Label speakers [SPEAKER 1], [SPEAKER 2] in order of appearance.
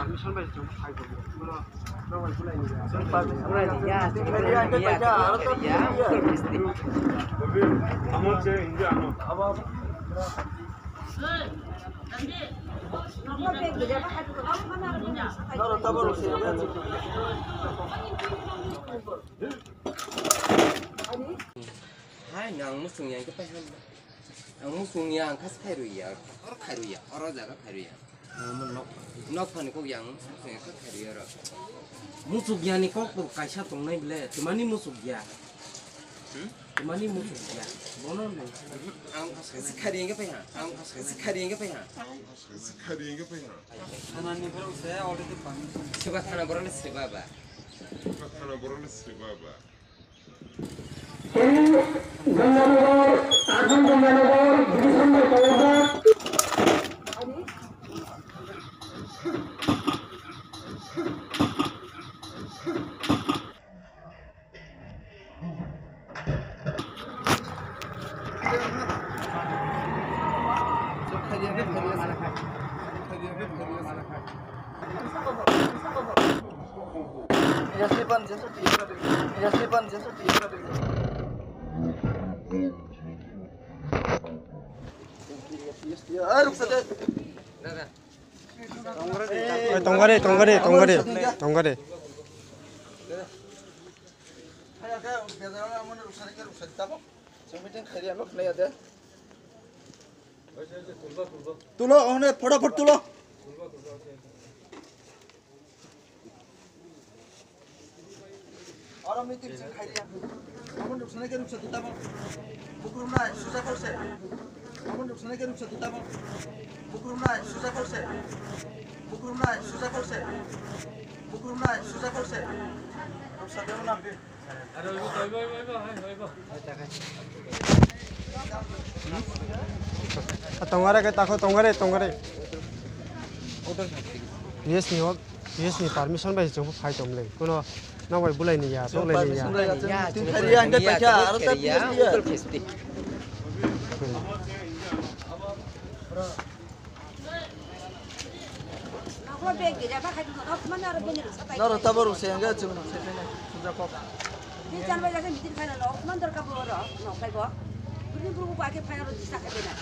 [SPEAKER 1] permission by jump high to no one play
[SPEAKER 2] hai nang musuh yang kita paham, musuh yang khas kairuya, orang kairuya, orang jaga kairuya, nok pan kau yang khas kairuya, musuh yang ni kau tu kaisa tong nai bela, cumani musuh ya, cumani musuh ya, bono ni, ang khas kairuya ke paham, ang khas kairuya ke paham,
[SPEAKER 3] kairuya ke paham,
[SPEAKER 1] anak ni baru saya order tu pan,
[SPEAKER 2] sebab tanah boran sebab apa?
[SPEAKER 3] tanah boran sebab apa?
[SPEAKER 4] Ganganagar आगम Ganganagar division में collector
[SPEAKER 1] Tonggare.
[SPEAKER 5] तुलो उन्हें फटाफट तुलो और हम इतने चीज़ खाई लिया हमन रुकने के रुक सकते तब बुकुरुमना सुजा कर से हमन रुकने के रुक सकते तब बुकुरुमना सुजा कर से बुकुरुमना सुजा कर से बुकुरुमना सुजा कर से रुक सकते हो ना अरे
[SPEAKER 1] Tonggare ke takut tonggare. Yes ni permission by jump high to me. Kuno na wai bulai ni ya, to lai ni ya.
[SPEAKER 5] तीन खरिया अंदर पैसा और तब नरो तबर उसे अंगे चुन सुजा को
[SPEAKER 6] बिचार में जाके मीटिंग फाइनल हो मंदर का बोल रहा नो भाई को बुरी बुरी को आके फाइनल दिशा के देना